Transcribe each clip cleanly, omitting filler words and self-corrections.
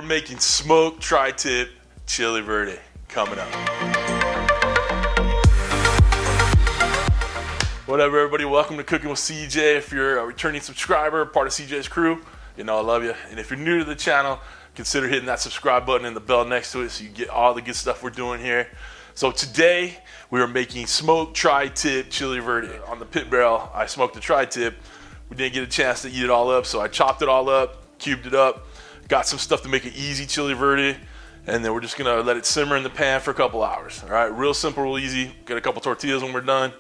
making smoked Tri-Tip Chili Verde coming up. What up, everybody? Welcome to Cooking with CJ. If you're a returning subscriber, part of CJ's crew, you know I love you. And if you're new to the channel, consider hitting that subscribe button and the bell next to it so you get all the good stuff we're doing here. So today, we are making smoked Tri-Tip Chili Verde. On the pit barrel, I smoked the Tri-Tip. We didn't get a chance to eat it all up, so I chopped it all up, cubed it up, got some stuff to make it easy chili verde, and then we're just gonna let it simmer in the pan for a couple hours. All right, real simple, real easy. Get a couple tortillas when we're done,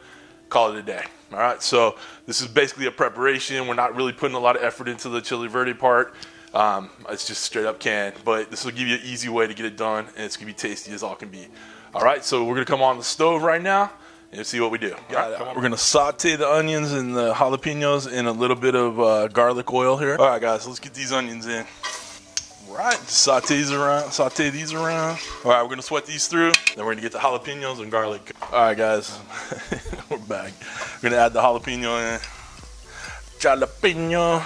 call it a day. All right, so this is basically a preparation. We're not really putting a lot of effort into the chili verde part. It's just straight up canned, but this will give you an easy way to get it done, and it's gonna be tasty as all can be. All right, so we're gonna come on the stove right now and see what we do. We're gonna saute the onions and the jalapenos in a little bit of garlic oil here. All right, guys, let's get these onions in. All right, saute these around. All right, we're gonna sweat these through. Then we're gonna get the jalapenos and garlic. All right, guys, we're back. We're gonna add the jalapeno in. Jalapeno.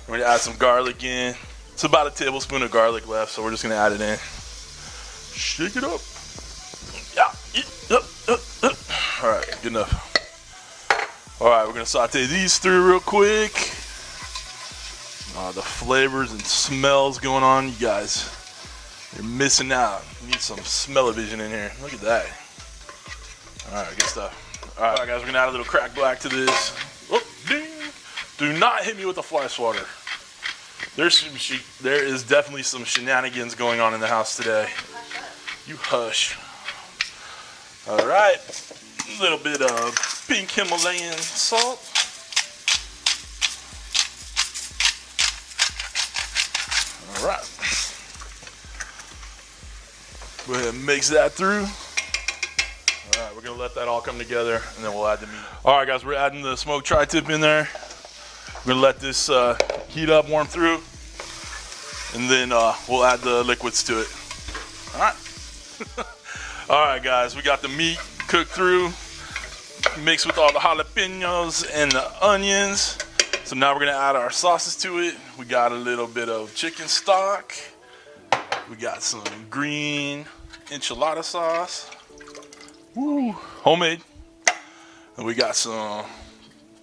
We're gonna add some garlic in. It's about a tablespoon of garlic left, so we're just gonna add it in. Shake it up. All right, good enough. All right, we're gonna saute these through real quick. The flavors and smells going on, you guys, you're missing out. You need some smell-o-vision in here. Look at that. All right, good stuff. All right, guys, we're gonna add a little cracked black to this. Oh, ding. Do not hit me with the fly swatter. There is definitely some shenanigans going on in the house today. You hush. All right, a little bit of pink Himalayan salt. All right. Go ahead and mix that through. All right, we're gonna let that all come together, and then we'll add the meat. All right, guys, we're adding the smoked Tri-Tip in there. We're gonna let this heat up, warm through, and then we'll add the liquids to it. All right. All right, guys, we got the meat cooked through, mixed with all the jalapenos and the onions. So now we're gonna add our sauces to it. We got a little bit of chicken stock. We got some green enchilada sauce. Woo, homemade. And we got some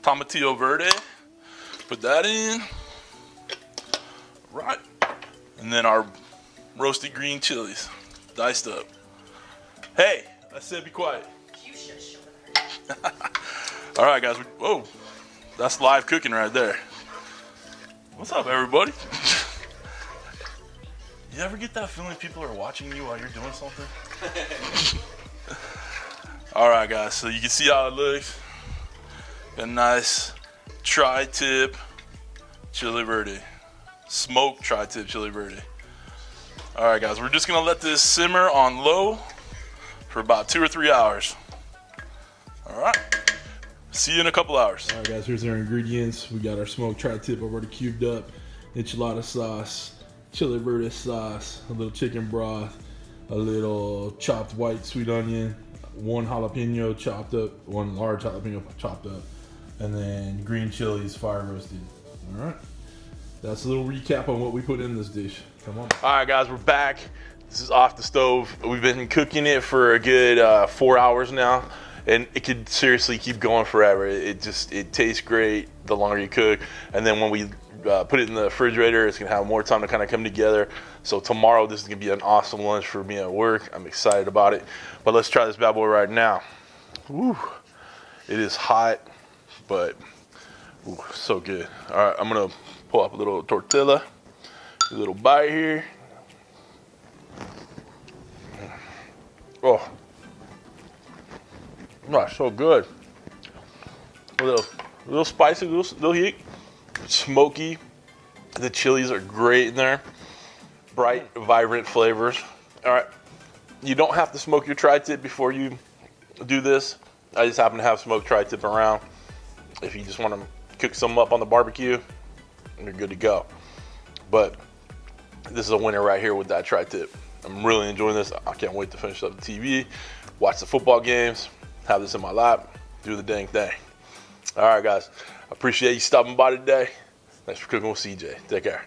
tomatillo verde. Put that in. Right. And then our roasted green chilies, diced up. Hey, I said be quiet. All right, guys. Whoa, that's live cooking right there. What's up, everybody? You ever get that feeling people are watching you while you're doing something? All right, guys. So you can see how it looks. A nice Tri-Tip Chili Verde, smoked Tri-Tip Chili Verde. All right, guys. We're just gonna let this simmer on low for about 2 or 3 hours. All right, see you in a couple hours. All right, guys, here's our ingredients. We got our smoked Tri-Tip already cubed up, enchilada sauce, chili verde sauce, a little chicken broth, a little chopped white sweet onion, one jalapeno chopped up, one large jalapeno chopped up, and then green chilies fire roasted. All right, that's a little recap on what we put in this dish. Come on. All right, guys, we're back. This is off the stove. We've been cooking it for a good 4 hours now, and it could seriously keep going forever. It tastes great the longer you cook, and then when we put it in the refrigerator, it's gonna have more time to kind of come together. So tomorrow, this is gonna be an awesome lunch for me at work. I'm excited about it. But let's try this bad boy right now. Woo. It is hot, but ooh, so good. All right, I'm gonna pull up a little tortilla, a little bite here. Oh, gosh, so good. A little spicy, little heat, smoky. The chilies are great in there. Bright, vibrant flavors. All right, you don't have to smoke your Tri-Tip before you do this. I just happen to have smoked Tri-Tip around. If you just want to cook some up on the barbecue, you're good to go. But this is a winner right here with that Tri-Tip. I'm really enjoying this. I can't wait to finish up the TV, watch the football games, have this in my lap, do the dang thing. All right, guys. I appreciate you stopping by today. Thanks for cooking with CJ. Take care.